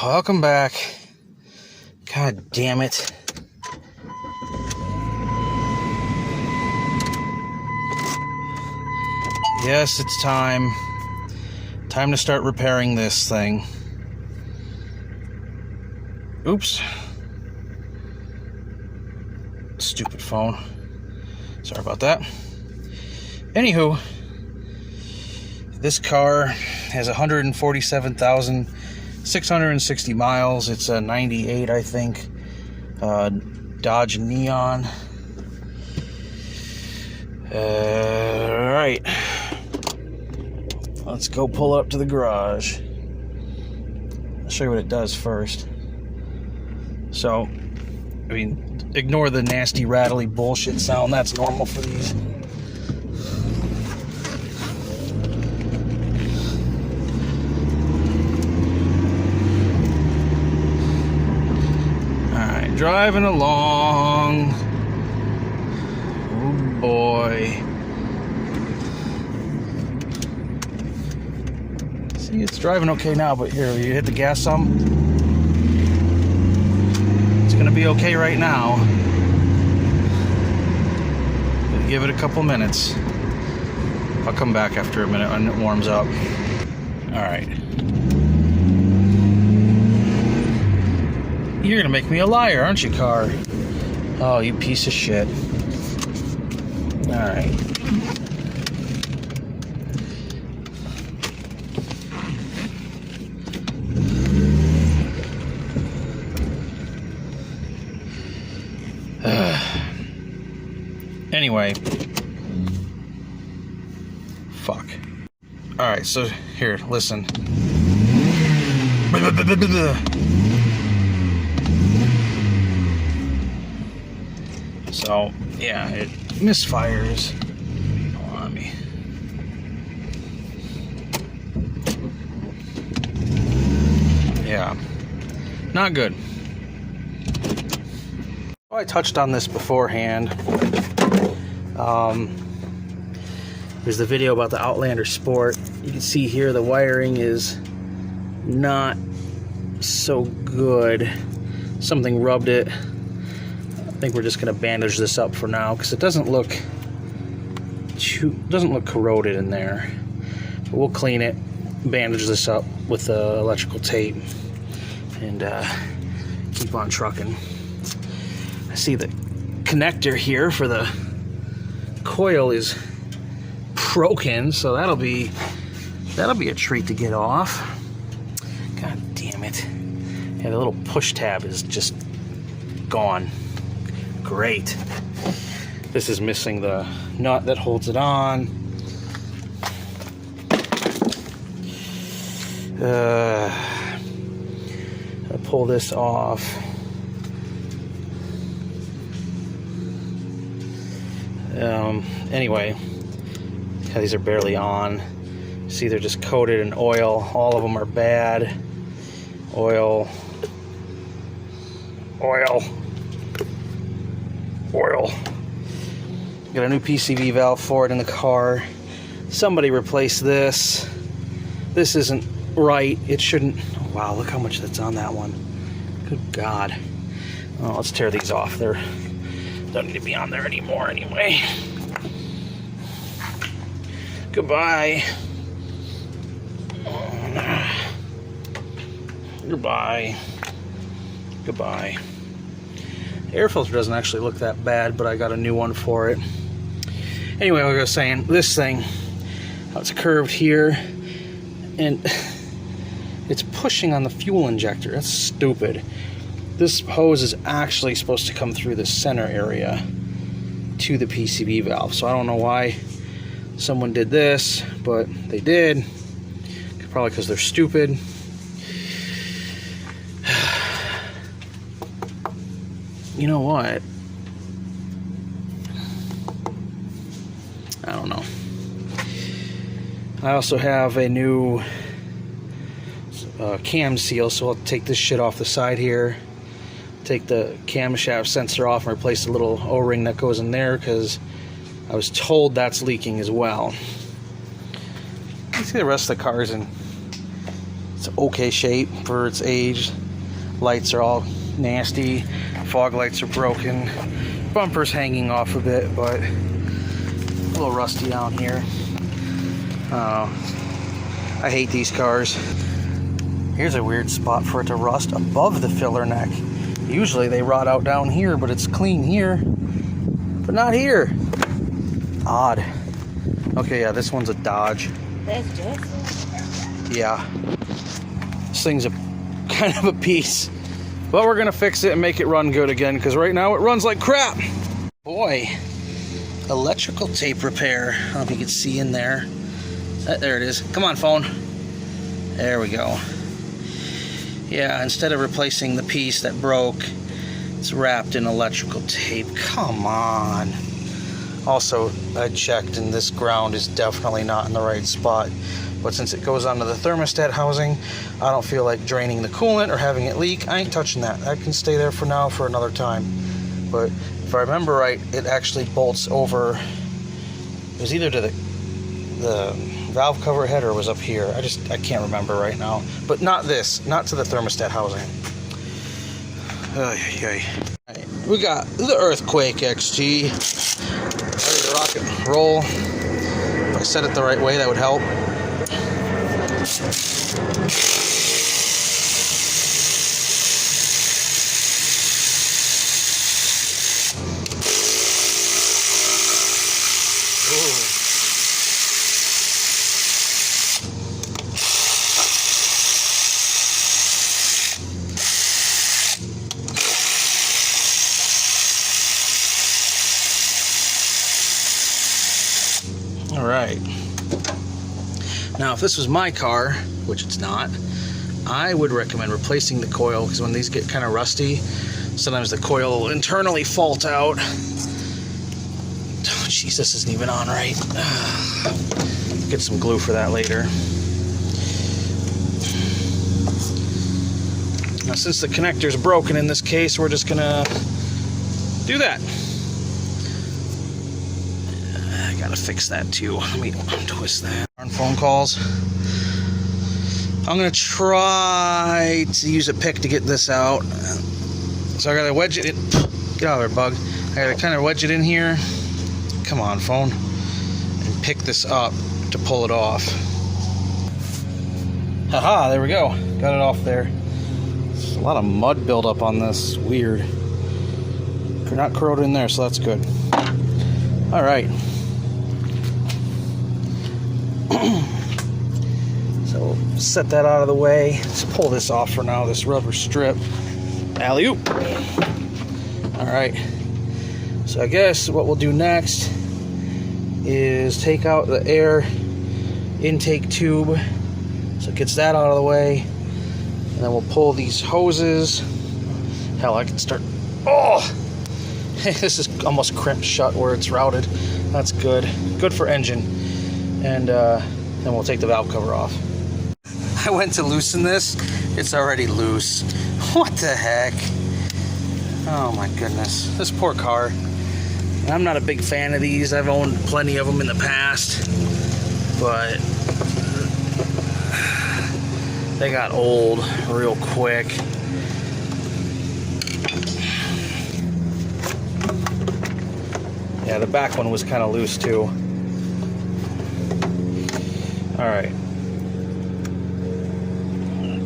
Welcome back. God damn it. Yes, it's time. Time to start repairing this thing. Oops. Stupid phone. Sorry about that. Anywho, this car has 147,660 miles. It's a 98, I think. Dodge Neon. Alright. Let's go pull it up to the garage. I'll show you what it does first. So, I mean, ignore the nasty, rattly bullshit sound. That's normal for these. Alright, driving along. Oh boy. See, it's driving okay now, but here, you hit the gas some. It's gonna be okay right now. Gonna give it a couple minutes. I'll come back after a minute when it warms up. Alright. You're gonna make me a liar, aren't you, car? Oh, you piece of shit. Alright. Anyway. Fuck. Alright, so here, listen. So, yeah, it misfires on me. Yeah, not good. I touched on this beforehand. There's the video about the Outlander Sport. You can see here the wiring is not so good. Something rubbed it. I think we're just going to bandage this up for now because it doesn't look corroded in there. But we'll clean it, bandage this up with the electrical tape, and keep on trucking. I see the connector here for the coil is broken, so that'll be a treat to get off. God damn it. Yeah, the little push tab is just gone. Great. This is missing the nut that holds it on. I'll pull this off. Anyway, yeah, these are barely on. See, they're just coated in oil. All of them are bad. Oil. Got a new PCV valve for it in the car. Somebody replaced this. This isn't right. It shouldn't. Oh, wow, look how much that's on that one. Good God. Oh, let's tear these off. They don't need to be on there anymore anyway. Goodbye. Goodbye. Goodbye. The air filter doesn't actually look that bad, but I got a new one for it. Anyway, like I was saying, this thing, how it's curved here, and it's pushing on the fuel injector. That's stupid. This hose is actually supposed to come through the center area to the PCV valve. So I don't know why someone did this, but they did. Probably because they're stupid. You know what? I don't know. I also have a new cam seal, so I'll take this shit off the side here. Take the camshaft sensor off and replace the little O-ring that goes in there because I was told that's leaking as well. You see the rest of the car's in It's okay shape for its age. Lights are all nasty. Fog lights are broken. Bumper's hanging off a bit, but a little rusty down here. I hate these cars. Here's a weird spot for it to rust above the filler neck. Usually they rot out down here, but it's clean here, but not here. Odd. Okay, yeah, this one's a Dodge. That's just. Yeah. This thing's a kind of a piece. But we're gonna fix it and make it run good again, because right now it runs like crap. Boy, electrical tape repair. I don't know if you can see in there. There it is. Come on, phone. There we go. Yeah, instead of replacing the piece that broke, it's wrapped in electrical tape. Come on. Also, I checked and this ground is definitely not in the right spot. But since it goes onto the thermostat housing, I don't feel like draining the coolant or having it leak. I ain't touching that. That can stay there for now for another time. But if I remember right, it actually bolts over. It was either to the valve cover head or was up here. I can't remember right now. But not this, not to the thermostat housing. Right, we got the Earthquake XG. Ready to rock and roll. If I set it the right way, that would help. Alright, now if this was my car, which it's not, I would recommend replacing the coil, because when these get kind of rusty, sometimes the coil will internally fault out. Oh, jeez, this isn't even on right. Get some glue for that later. Now since the connector's broken in this case, we're just gonna do that. Gotta fix that too. Let me twist that. Phone calls. I'm gonna try to use a pick to get this out. So I gotta wedge it in. Get out of there, bug. I gotta kind of wedge it in here. Come on, phone. And pick this up to pull it off. Haha, there we go. Got it off there. There's a lot of mud buildup on this. Weird. You're not corroded in there, so that's good. Alright. So set that out of the way. Let's pull this off for now, this rubber strip. Alley-oop. Alright. So I guess what we'll do next is take out the air intake tube. So it gets that out of the way. And then we'll pull these hoses. Hell, I can start. Oh! This is almost crimped shut where it's routed. That's good. Good for engine. And then we'll take the valve cover off. I went to loosen this. It's already loose. What the heck? Oh my goodness. This poor car. And I'm not a big fan of these. I've owned plenty of them in the past. But they got old real quick. Yeah, the back one was kind of loose too. Alright.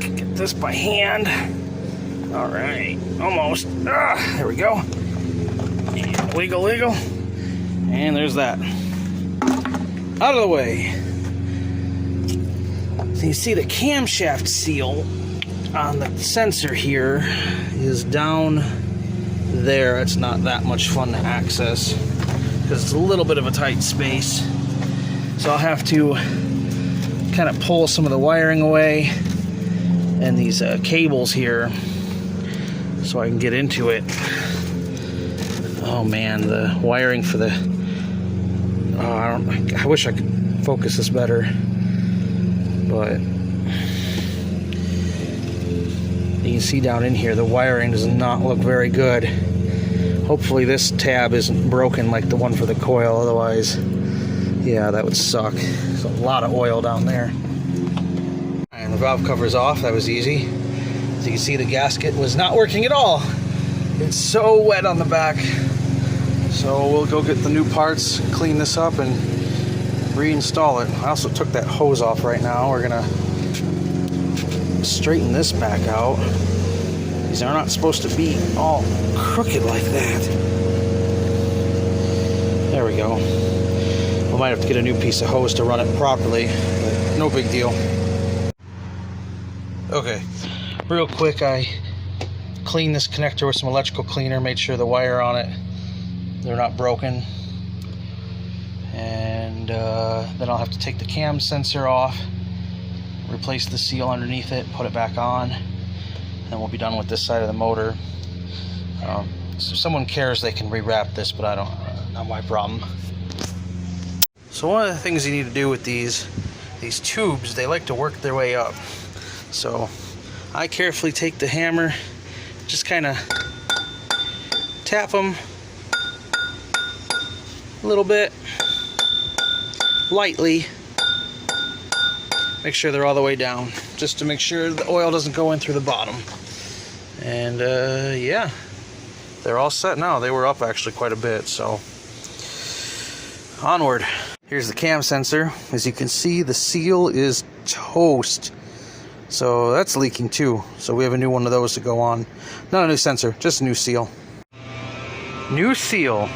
Get this by hand. Alright. Almost. There we go. And wiggle, wiggle. And there's that. Out of the way. So you see the camshaft seal on the sensor here is down there. It's not that much fun to access because it's a little bit of a tight space. So I'll have to kind of pull some of the wiring away and these cables here so I can get into it. Oh man, the wiring for the I wish I could focus this better, but you can see down in here the wiring does not look very good. Hopefully this tab isn't broken like the one for the coil, otherwise yeah, that would suck. There's a lot of oil down there. And And the valve cover is off. That was easy. As you can see, the gasket was not working at all. It's so wet on the back. So we'll go get the new parts, clean this up, and reinstall it. I also took that hose off right now. We're gonna straighten this back out. These are not supposed to be all crooked like that. There we go. We might have to get a new piece of hose to run it properly, but no big deal. Okay, real quick, I cleaned this connector with some electrical cleaner, made sure the wire on it, they're not broken. And then I'll have to take the cam sensor off, replace the seal underneath it, put it back on, and we'll be done with this side of the motor. So if someone cares, they can rewrap this, but I don't, not my problem. So one of the things you need to do with these tubes, they like to work their way up. So I carefully take the hammer, just kind of tap them a little bit, lightly, make sure they're all the way down, just to make sure the oil doesn't go in through the bottom. And yeah, they're all set now. They were up actually quite a bit, so onward. Here's the cam sensor. As you can see, the seal is toast, so that's leaking too. So we have a new one of those to go on. Not a new sensor, just a new seal. New seal.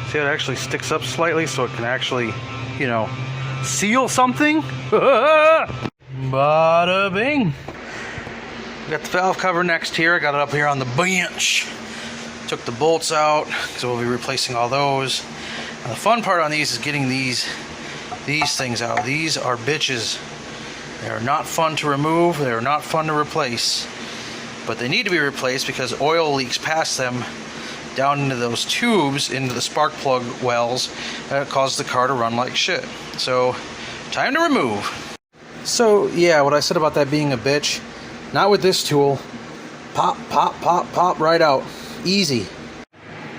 See, it actually sticks up slightly, so it can actually, you know, seal something. Bada bing. Got the valve cover next here. I got it up here on the bench. Took the bolts out, so we'll be replacing all those. Now, the fun part on these is getting these things out. These are bitches. They are not fun to remove. They are not fun to replace. But they need to be replaced because oil leaks past them down into those tubes, into the spark plug wells, and it causes the car to run like shit. So, time to remove. So, yeah, what I said about that being a bitch, not with this tool. Pop, pop, pop, pop, right out. Easy.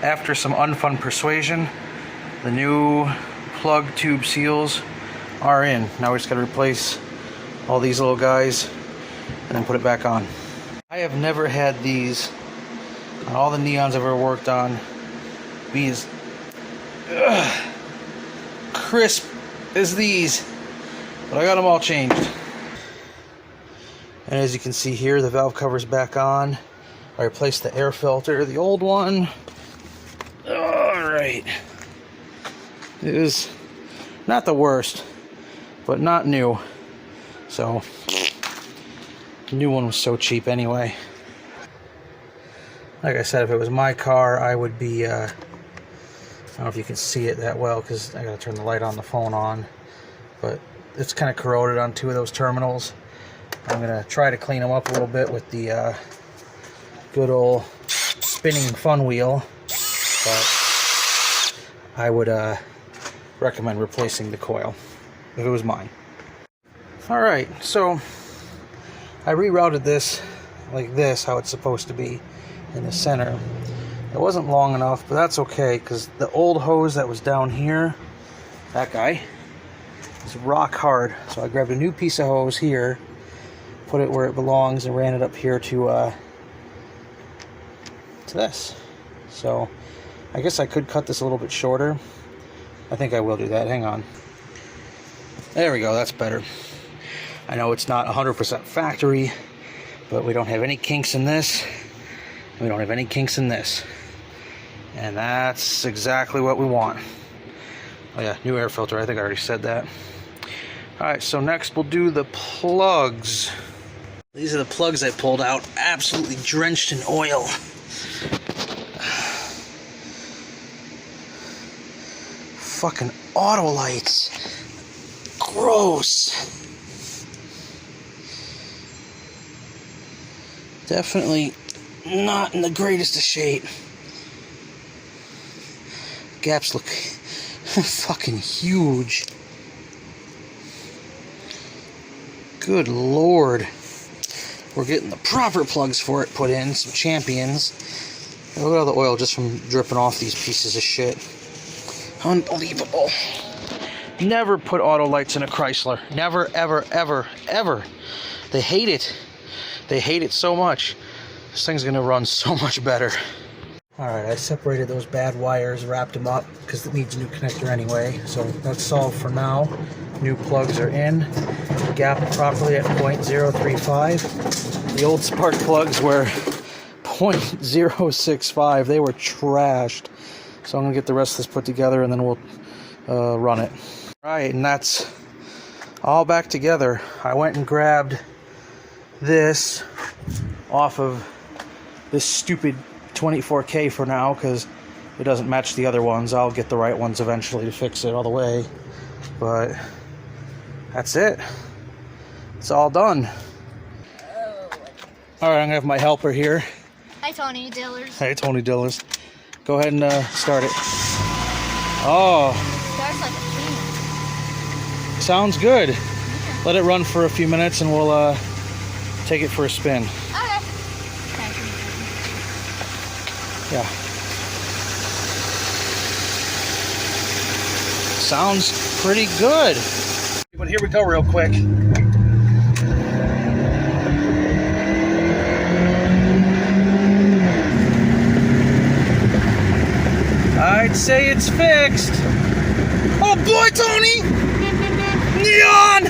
After some unfun persuasion, the new plug tube seals are in. Now we just got to replace all these little guys and then put it back on. I have never had these on all the Neons I've ever worked on be as crisp as these, but I got them all changed. And as you can see here, the valve cover's back on. I replaced the air filter, the old one. Alright. It is not the worst, but not new. So, the new one was so cheap anyway. Like I said, if it was my car, I would be, I don't know if you can see it that well because I gotta turn the light on the phone on, but it's kind of corroded on two of those terminals. I'm gonna try to clean them up a little bit with the good old spinning fun wheel, but I would recommend replacing the coil if it was mine. Alright, so I rerouted this like this, how it's supposed to be in the center. It wasn't long enough, but that's okay because the old hose that was down here, that guy, is rock hard. So I grabbed a new piece of hose here, put it where it belongs, and ran it up here to this. So I guess I could cut this a little bit shorter. I think I will do that. Hang on. There we go. That's better. I know it's not 100% factory, but we don't have any kinks in this. We don't have any kinks in this. And that's exactly what we want. Oh yeah, new air filter. I think I already said that. Alright, so next we'll do the plugs. These are the plugs I pulled out, absolutely drenched in oil. Fucking auto lights. Gross. Definitely not in the greatest of shape. Gaps look fucking huge. Good lord. We're getting the proper plugs for it put in, some champions. Look at all the oil just from dripping off these pieces of shit. Unbelievable. Never put auto lights in a Chrysler. Never, ever, ever, ever. They hate it. They hate it so much. This thing's gonna run so much better. All right, I separated those bad wires, wrapped them up because it needs a new connector anyway. So that's solved for now. New plugs are in, gapped properly at 0.035. The old spark plugs were 0.065. They were trashed. So I'm gonna get the rest of this put together and then we'll run it. All right, and that's all back together. I went and grabbed this off of this stupid 24K for now because it doesn't match the other ones. I'll get the right ones eventually to fix it all the way, but that's it. It's all done. All right, I'm gonna have my helper here. Hi, Tony Dillers. Hey, Tony Dillers. Go ahead and start it. Oh, Starts like a sounds good. Let it run for a few minutes and we'll take it for a spin. Okay. Yeah. Sounds pretty good. But here we go real quick. I'd say it's fixed. Oh boy, Tony! Neon!